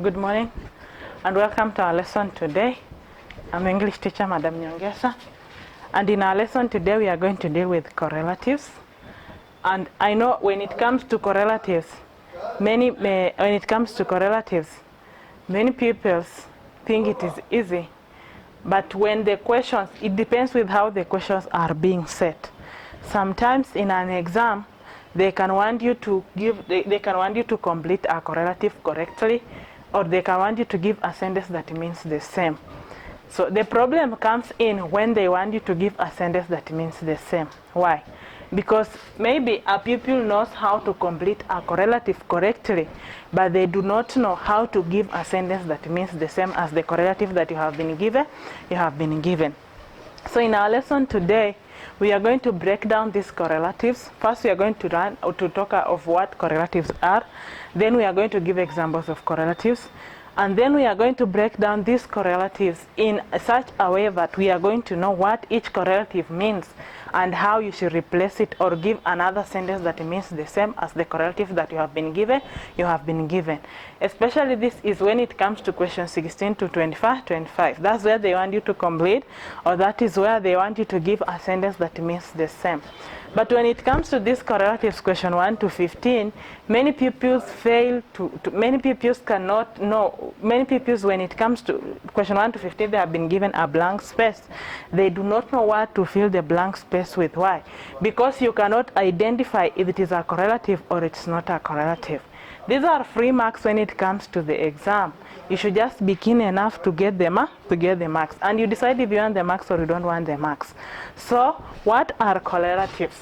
Good morning and welcome to our lesson today. I'm English teacher Madam Nyongesa, and in our lesson today we are going to deal with correlatives. And I know when it comes to correlatives, many pupils think it is easy, but when the questions, it depends with how the questions are being set. Sometimes in an exam they can want you to complete a correlative correctly, or they can want you to give a sentence that means the same. So the problem comes in when they want you to give a sentence that means the same. Why? Because maybe a pupil knows how to complete a correlative correctly, but they do not know how to give a sentence that means the same as the correlative that you have been given. So in our lesson today, we are going to break down these correlatives. First, we are going to talk of what correlatives are. Then we are going to give examples of correlatives. And then we are going to break down these correlatives in such a way that we are going to know what each correlative means and how you should replace it or give another sentence that means the same as the correlative that you have been given. Especially this is when it comes to question 16 to 25. That's where they want you to complete, or that is where they want you to give a sentence that means the same. But when it comes to these correlatives, question 1 to 15, many pupils cannot know. Many pupils, when it comes to question 1 to 15, they have been given a blank space. They do not know what to fill the blank space with. Why? Because you cannot identify if it is a correlative or it's not a correlative. These are free marks when it comes to the exam. You should just be keen enough to get the marks, and you decide if you want the marks or you don't want the marks. So, what are correlatives?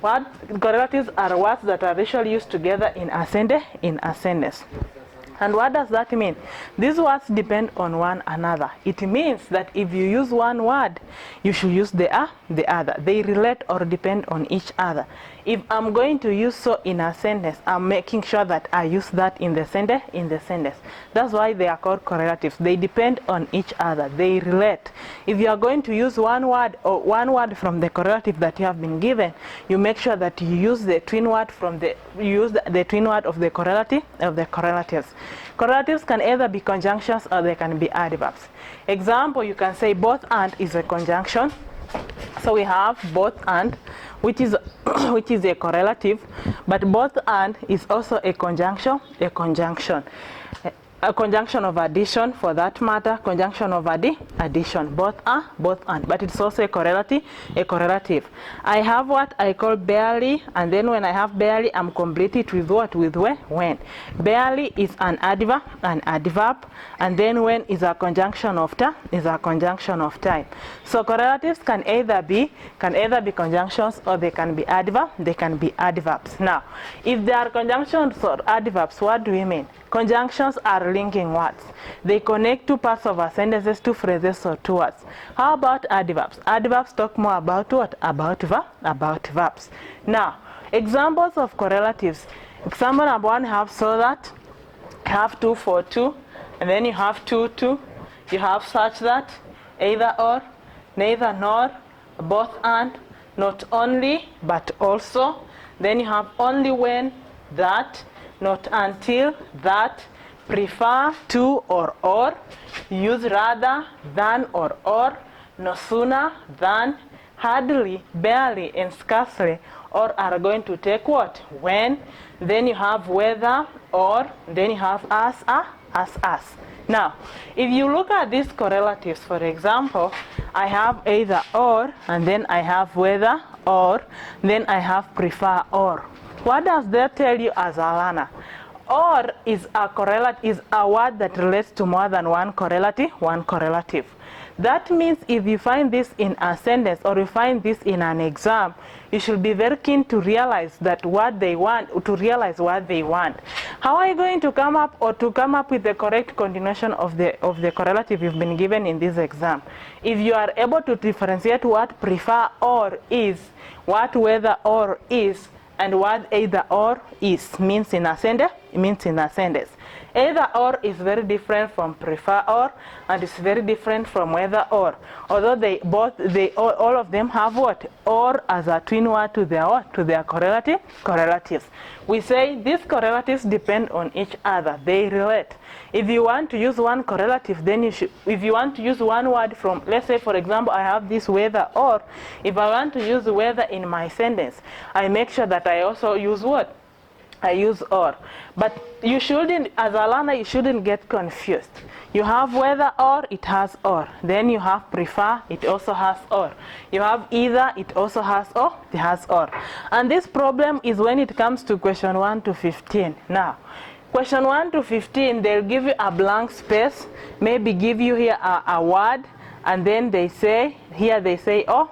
Correlatives are words that are usually used together in a sentence. And what does that mean? These words depend on one another. It means that if you use one word, you should use the other. They relate or depend on each other. If I'm going to use so in a sentence, I'm making sure that I use that in the sentence. That's why they are called correlatives. They depend on each other. They relate. If you are going to use one word from the correlative that you have been given, you make sure that you use the twin word of the correlatives. Correlatives can either be conjunctions or they can be adverbs. Example, you can say both and is a conjunction. So we have both and, which is a correlative, but both and is also a conjunction. A conjunction of addition, for that matter, conjunction of addition. Both are, both and, but it's also a correlative. I have what I call barely, and then when I have barely, I'm complete it with what? With when. Barely is an adverb, and then when is a conjunction of time. So correlatives can either be conjunctions or they can be adverbs. Now, if they are conjunctions or adverbs, what do we mean? Conjunctions are linking words. They connect two parts of a sentences, two phrases or two words. How about adverbs? Adverbs talk more about what? About verbs. Now, examples of correlatives. Example number 1, have so that, have to for to, and then you have to, you have such that, either or, neither nor, both and, not only but also, then you have only when, that, not until, that, prefer to or, use rather than or, no sooner than, hardly, barely, and scarcely, or are going to take what? When. Then you have whether, or, then you have as. Now, if you look at these correlatives, for example, I have either or, and then I have whether, or, then I have prefer, or. What does that tell you as a learner? Or is a word that relates to more than one correlative. That means if you find this in a sentence or you find this in an exam, you should be very keen to realize what they want. How are you going to come up with the correct continuation of the correlative you've been given in this exam? If you are able to differentiate what prefer or is, what whether or is, and what either or is means in a sentence. Either or is very different from prefer or, and it's very different from whether or. Although all of them have what? Or as a twin word to their what? To their correlatives. We say these correlatives depend on each other. They relate. If you want to use one correlative, then if you want to use one word from, let's say for example, I have this whether or. If I want to use whether in my sentence, I make sure that I also use what? I use or. But you shouldn't, as a learner, you shouldn't get confused. You have whether or, it has or. Then you have prefer, it also has or. You have either, it also has or, it has or. And this problem is when it comes to question 1 to 15. Now, question 1 to 15, they'll give you a blank space, maybe give you here a word, and then they say, here they say or.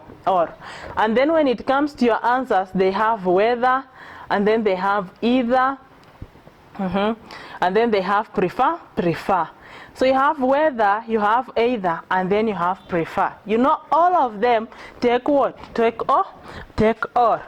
And then when it comes to your answers, they have whether, and then they have either, and then they have prefer. So you have whether, you have either, and then you have prefer. You know, all of them take what? Take or.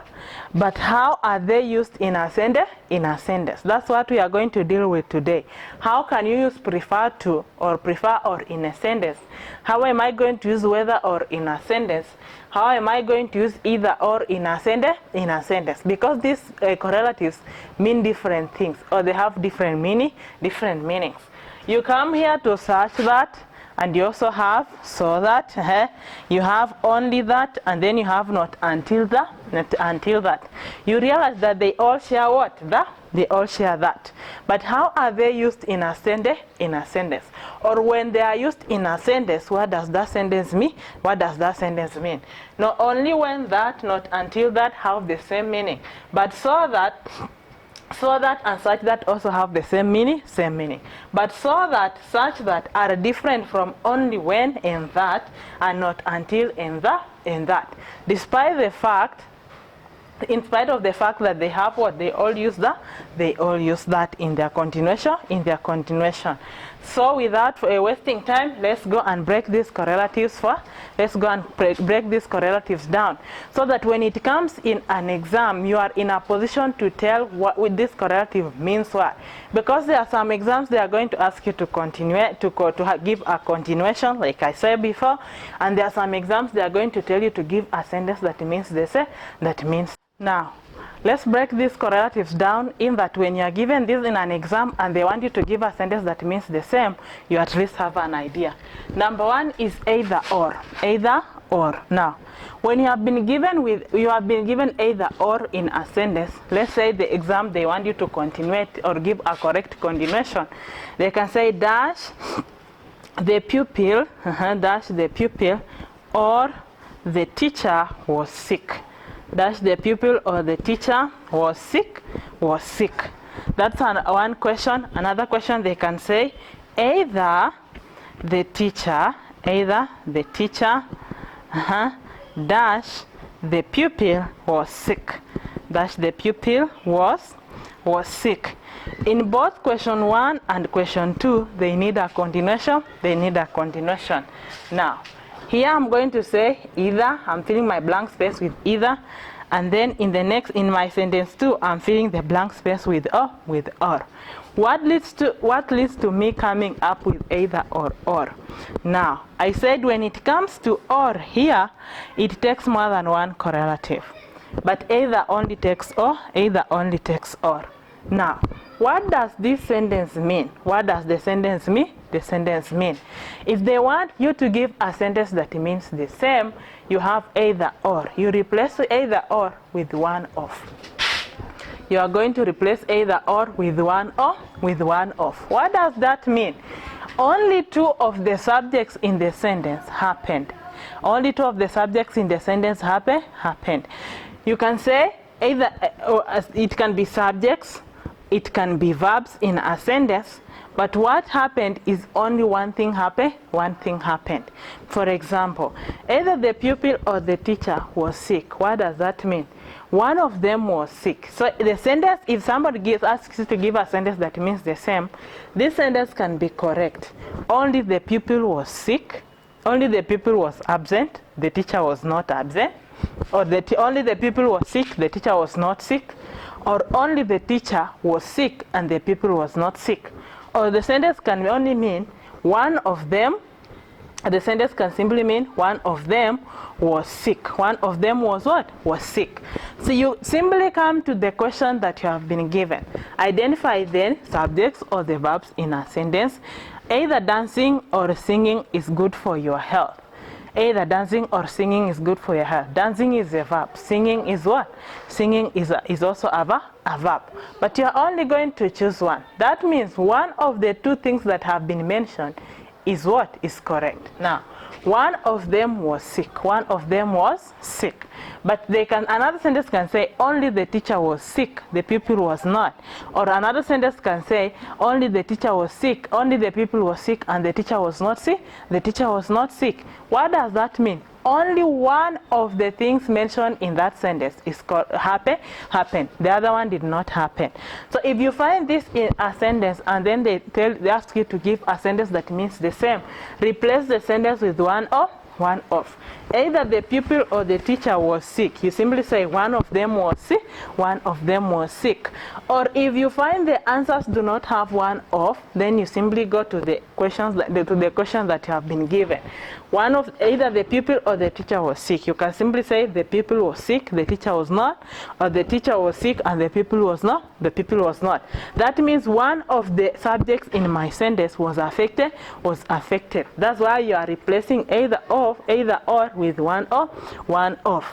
But how are they used in a sentence? In a sentence. That's what we are going to deal with today. How can you use prefer to or prefer or in a sentence? How am I going to use whether or in a sentence? How am I going to use either or in a sentence? In a sentence. Because these correlatives mean different things, or they have different meanings. You come here to search that, and you also have so that, you have only that, and then you have not until that. You realize that they all share what? They all share that. But how are they used in a sentence? In a sentence. Or when they are used in a sentence, what does that sentence mean? What does that sentence mean? Not only when that, not until that have the same meaning, but so that and such that also have the same meaning. But so that, such that are different from only when and that, and not until and that. In spite of the fact that they have what? They all use that in their continuation. So without wasting time, let's go and break these correlatives break these correlatives down, so that when it comes in an exam, you are in a position to tell what with this correlative means what. Because there are some exams they are going to ask you to continue to give a continuation, like I said before, and there are some exams they are going to tell you to give a sentence that means now. Let's break these correlatives down in that when you are given this in an exam and they want you to give a sentence that means the same, you at least have an idea. Number one is either or. Either or. Now, when you have been given either or in a sentence, let's say the exam they want you to continue it or give a correct continuation. They can say dash the pupil, dash the pupil, or the teacher was sick. Dash the pupil or the teacher was sick. That's one question. Another question they can say either the teacher, dash the pupil was sick. Dash the pupil was sick. In both question 1 and question 2, they need a continuation. Now, here I'm going to say either. I'm filling my blank space with either, and then in my sentence 2, I'm filling the blank space with or. What leads to me coming up with either or? Now, I said when it comes to or here, it takes more than one correlative, but either only takes or. Now, what does this sentence mean? What does the sentence mean? If they want you to give a sentence that means the same, you have either or. You replace either or with one of. You are going to replace either or with one of. What does that mean? Only two of the subjects in the sentence happened. Happened. You can say either it can be subjects, it can be verbs in a sentence, but what happened is only one thing happened. For example, either the pupil or the teacher was sick. What does that mean? One of them was sick. So the sentence, if somebody asks you to give a sentence that means the same, this sentence can be correct. Only the pupil was sick, only the pupil was absent, the teacher was not absent, or only the pupil was sick, the teacher was not sick, or only the teacher was sick and the pupil was not sick, or the sentence can only mean one of them. The sentence can simply mean one of them was sick. One of them was what? Was sick. So you simply come to the question that you have been given. Identify then subjects or the verbs in a sentence. Either dancing or singing is good for your health. Either dancing or singing is good for your health. Dancing is a verb. Singing is what? Singing is also a verb. But you are only going to choose one. That means one of the two things that have been mentioned is what is correct. Now, one of them was sick. One of them was sick. But they can, another sentence can say only the teacher was sick, the pupil was not. Or another sentence can say only the teacher was sick, only the pupil was sick, and the teacher was not sick. The teacher was not sick. What does that mean? Only one of the things mentioned in that sentence is called happened. The other one did not happen. So if you find this in a sentence and then they ask you to give a sentence that means the same, replace the sentence with one of. Either the pupil or the teacher was sick. You simply say one of them was sick, one of them was sick. Or if you find the answers do not have one of, then you simply go to the questions that you have been given. One of either the pupil or the teacher was sick. You can simply say the pupil was sick, the teacher was not, or the teacher was sick and the pupil was not, the pupil was not. That means one of the subjects in my sentence was affected. That's why you are replacing either or with one of.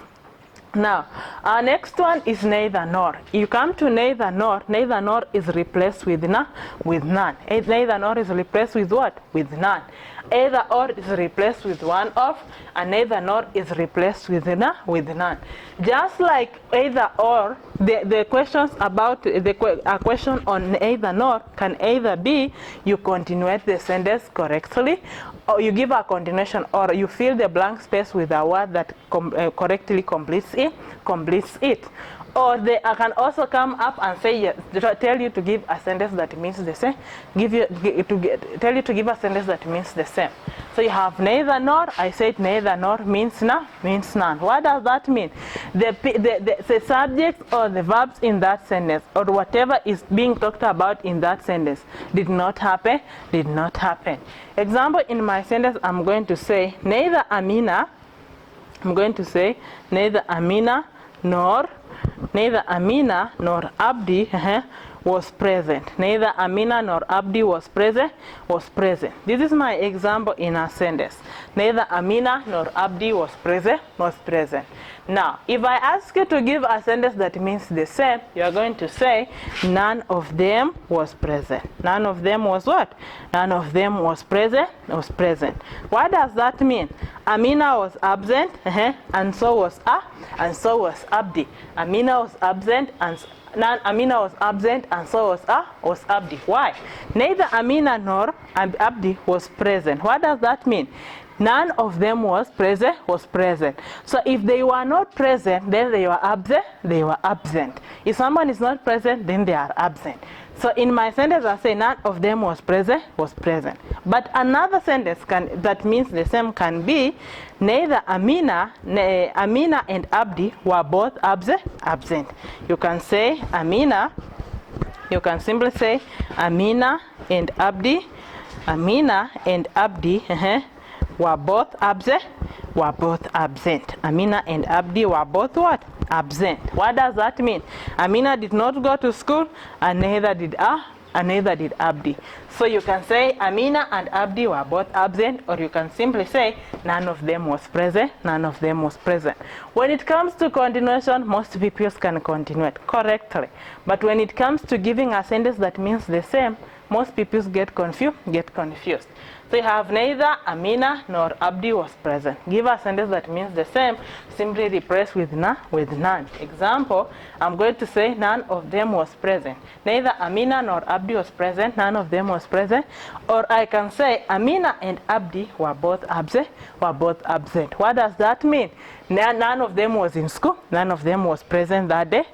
Now, our next one is neither nor. You come to neither nor is replaced with none. Neither nor is replaced with what? With none. Either or is replaced with one of, and neither nor is replaced with none. Just like either or, the questions about a question on either nor can either be you continuate the sentence correctly, or you give a continuation, or you fill the blank space with a word that correctly completes it. Or they can also come up and say, tell you to give a sentence that means the same. Tell you to give a sentence that means the same. So you have neither nor. I said neither nor means none. What does that mean? The subject or the verbs in that sentence, or whatever is being talked about in that sentence, did not happen. Example, in my sentence, I'm going to say neither Amina nor Abdi was present. Neither Amina nor Abdi was present. This is my example in a sentence. Neither Amina nor Abdi was present. Now, if I ask you to give a sentence that means the same, you are going to say none of them was present. None of them was what? None of them was present. What does that mean? Amina was absent, and so was Abdi. Amina was absent and so was Abdi. Why? Neither Amina nor Abdi was present. What does that mean? None of them was present. So if they were not present, then they were absent. If someone is not present, then they are absent. So in my sentence, I say none of them was present. But another sentence that means the same can be neither Amina and Abdi were both absent. You can say Amina. You can simply say Amina and Abdi were both absent. Amina and Abdi were both what? Absent. What does that mean? Amina did not go to school, and neither did Abdi. So you can say Amina and Abdi were both absent, or you can simply say none of them was present. When it comes to continuation, most people can continuate correctly. But when it comes to giving a sentence that means the same, most people get confused. So you have neither Amina nor Abdi was present. Give a sentence that means the same, simply replace with none. Example, I'm going to say none of them was present. Neither Amina nor Abdi was present, none of them was present. Or I can say Amina and Abdi were both absent. What does that mean? None of them was in school, none of them was present that day.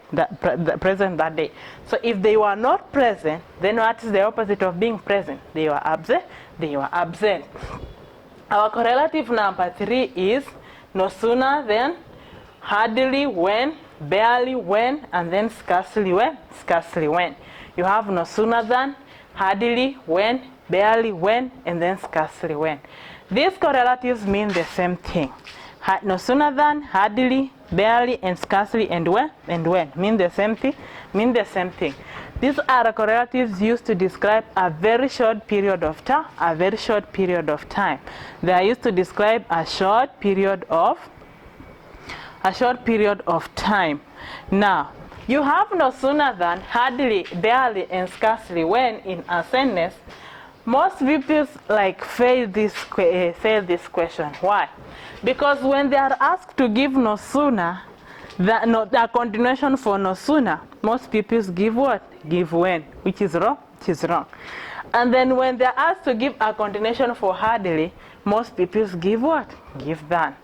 So if they were not present, then what is the opposite of being present? They were absent. Our correlative number 3 is no sooner than, hardly when, barely when, and then scarcely when. You have no sooner than, hardly, when, barely, when, and then scarcely when. These correlatives mean the same thing. No sooner than, hardly, barely, and scarcely, and when, mean the same thing. These are correlatives used to describe a very short period of time. They are used to describe a short period of time. Now, you have no sooner than, hardly, barely, and scarcely when in a sentence. Most people fail this question. Why? Because when they are asked to give no sooner, the continuation for no sooner, most people give what? Give when, which is wrong. And then when they are asked to give a continuation for hardly, most people give what? Give than.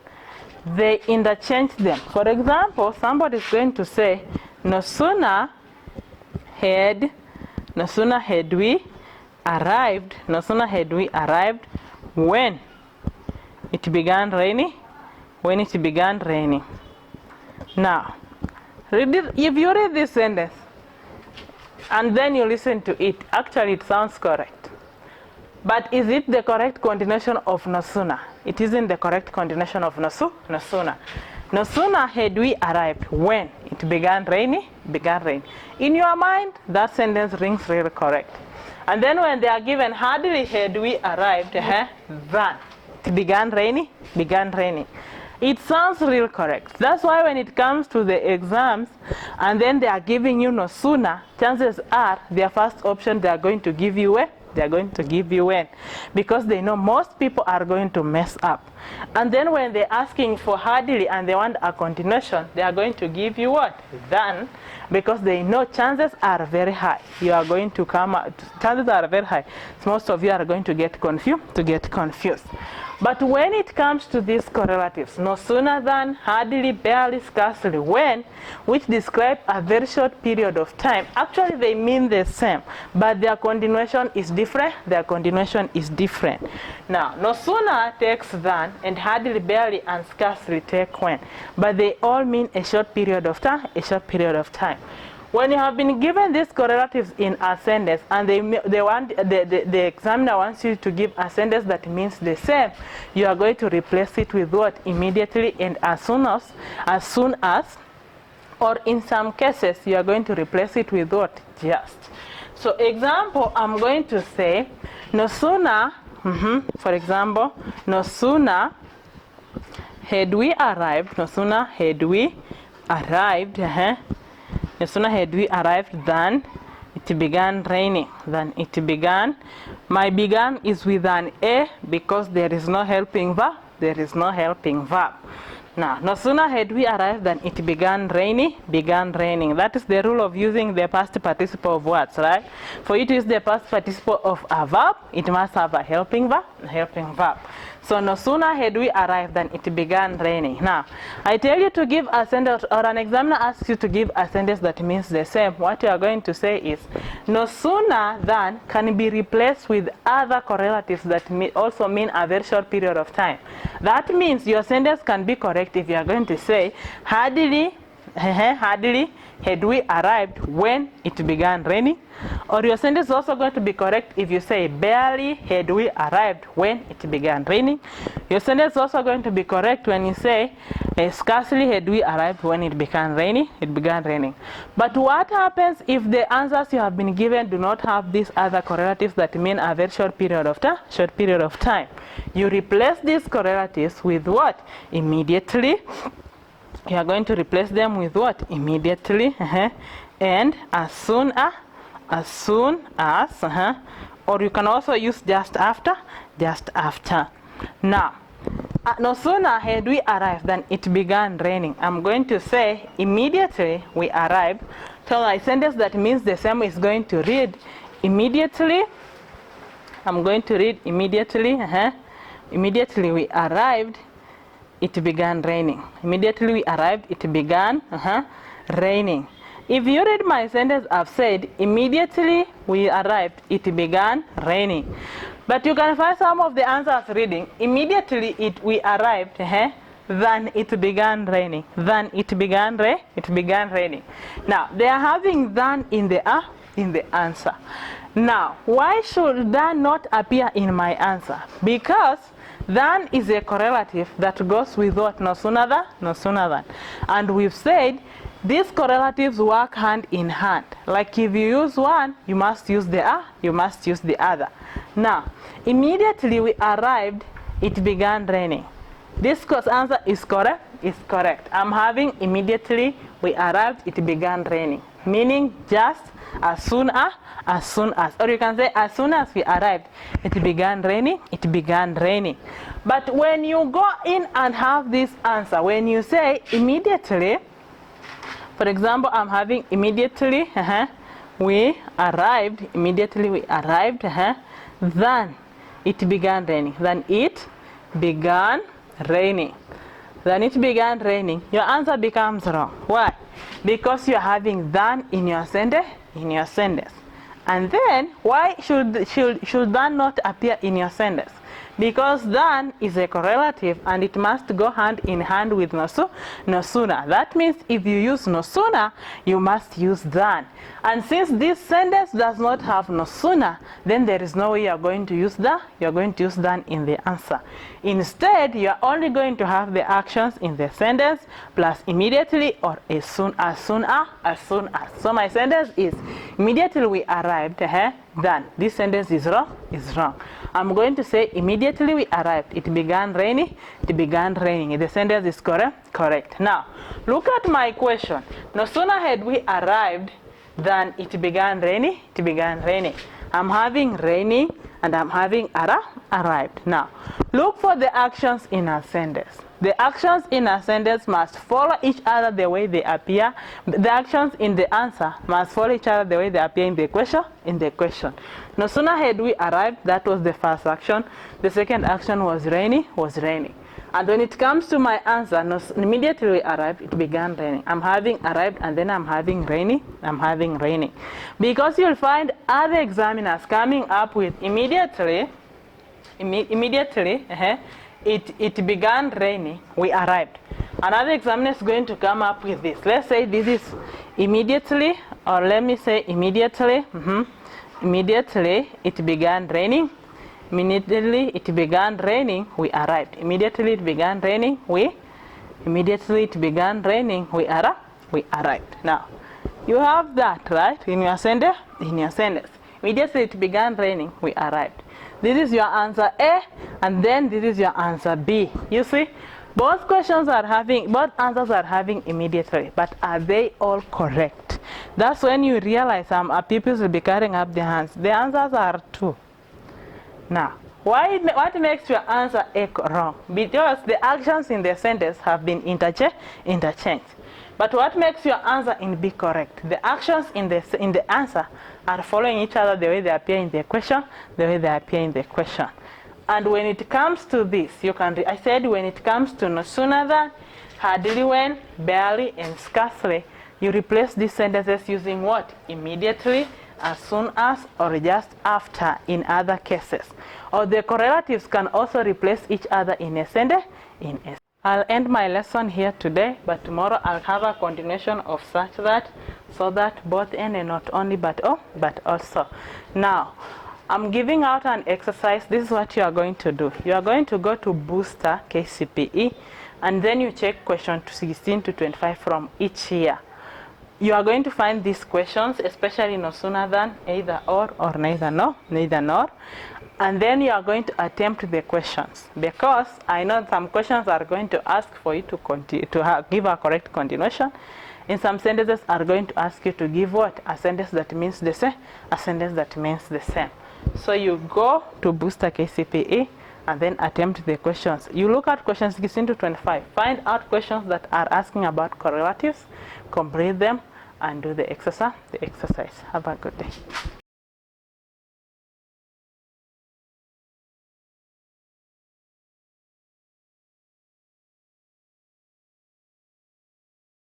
They interchange them. For example, somebody is going to say, no sooner had we arrived when it began raining. Now, if you read this sentence and then you listen to it, actually it sounds correct. But is it the correct continuation of no sooner? It isn't the correct continuation of no sooner. No sooner had we arrived when it began raining. In your mind, that sentence rings really correct. And then when they are given hardly had we arrived, then it began raining. It sounds real correct. That's why when it comes to the exams and then they are giving you no sooner, chances are their first option they are going to give you when. Because they know most people are going to mess up. And then when they're asking for hardly and they want a continuation, they are going to give you what? Than, because they know chances are very high. You are going to come out, chances are very high. So most of you are going to get confused. But when it comes to these correlatives, no sooner than, hardly, barely, scarcely, when, which describe a very short period of time, actually they mean the same, but their continuation is different. Now, no sooner takes than, and hardly, barely, and scarcely take when, but they all mean a short period of time. When you have been given these correlatives in a sentence and the examiner wants you to give a sentence that means the same, you are going to replace it with what? Immediately and as soon as, or in some cases you are going to replace it with what? Just. So example, I'm going to say no sooner, for example, no sooner had we arrived, no sooner had we arrived than it began raining. My began is with an A because there is no helping verb. Now, no sooner had we arrived than it began raining. That is the rule of using the past participle of words, right? For you to use the past participle of a verb, it must have a helping verb. So no sooner had we arrived than it began raining. Now, I tell you to give a sentence, or an examiner asks you to give a sentence that means the same. What you are going to say is, no sooner than can be replaced with other correlatives that also mean a very short period of time. That means your sentence can be correct if you are going to say, hardly had we arrived when it began raining. Or your sentence is also going to be correct if you say, barely had we arrived when it began raining. Your sentence is also going to be correct when you say, scarcely had we arrived when it began raining. But what happens if the answers you have been given do not have these other correlatives that mean a very short period of time? You replace these correlatives with what? Immediately. You are going to replace them with what? Immediately. And as soon as, or you can also use just after. Now, no sooner had we arrived than it began raining. I'm going to say immediately we arrived. So my sentence that means the same is going to read immediately. I'm going to read immediately. Immediately we arrived, it began raining. Immediately we arrived, it began raining. If you read my sentence, I've said immediately we arrived, it began raining. But you can find some of the answers reading immediately we arrived, then it began raining. It began raining. Now they are having then in the answer. Now, why should than not appear in my answer? Because than is a correlative that goes with what? No sooner than, no sooner than. And we've said these correlatives work hand in hand. Like if you use one, you must use the other. Now, immediately we arrived, it began raining. This answer is correct. Is correct. I'm having immediately we arrived, it began raining. Meaning just as soon as, or you can say as soon as we arrived, it began raining, it began raining. But when you go in and have this answer, when you say immediately, for example, I'm having immediately, we arrived, immediately we arrived, then it began raining, then it began raining. Then it began raining. Your answer becomes wrong. Why? Because you're having than in your sentence. And then why should than not appear in your sentence? Because than is a correlative and it must go hand in hand with no sooner. That means if you use no sooner, you must use than. And since this sentence does not have no sooner, then there is no way you're going to use than in the answer. Instead, you're only going to have the actions in the sentence plus immediately or as soon as. So my sentence is immediately we arrived, then. This sentence is wrong. I'm going to say immediately we arrived, it began raining. The sentence is correct. Now, look at my question. No sooner had we arrived than it began raining. I'm having raining and I'm having arrived. Now, look for the actions in a sentence. The actions in a sentence must follow each other the way they appear. The actions in the answer must follow each other the way they appear in the question. No sooner had we arrived, that was the first action. The second action was raining. And when it comes to my answer, immediately we arrived, it began raining. I'm having arrived and then I'm having raining. Because you'll find other examiners coming up with immediately, it began raining, we arrived. Another examiner is going to come up with this. Let's say this is immediately, or let me say immediately. Immediately it began raining. Immediately it began raining, we arrived. Immediately it began raining, we arrived. Now, you have that, right, in your sentence? Immediately it began raining, we arrived. This is your answer A, and then this is your answer B. You see, both answers are having immediately, but are they all correct? That's when you realize our pupils will be carrying up their hands. The answers are 2. Now, what makes your answer A wrong? Because the actions in the sentence have been interchanged. But what makes your answer in B correct? The actions in the answer are following each other the way they appear in the question, And when it comes to this, I said when it comes to no sooner than, hardly when, barely, and scarcely, you replace these sentences using what? Immediately, as soon as, or just after in other cases. Or the correlatives can also replace each other in a sentence. I'll end my lesson here today, but tomorrow I'll have a continuation of so that both end and not only but also. Now, I'm giving out an exercise. This is what you are going to do. You are going to go to Booster KCPE, and then you check question 16 to 25 from each year. You are going to find these questions, especially no sooner than, either or neither nor. And then you are going to attempt the questions, because I know some questions are going to ask for you to give a correct continuation. In some sentences are going to ask you to give what? A sentence that means the same. So you go to Booster KCPE and then attempt the questions. You look at questions 16 to 25. Find out questions that are asking about correlatives, complete them, and do the exercise. Have a good day.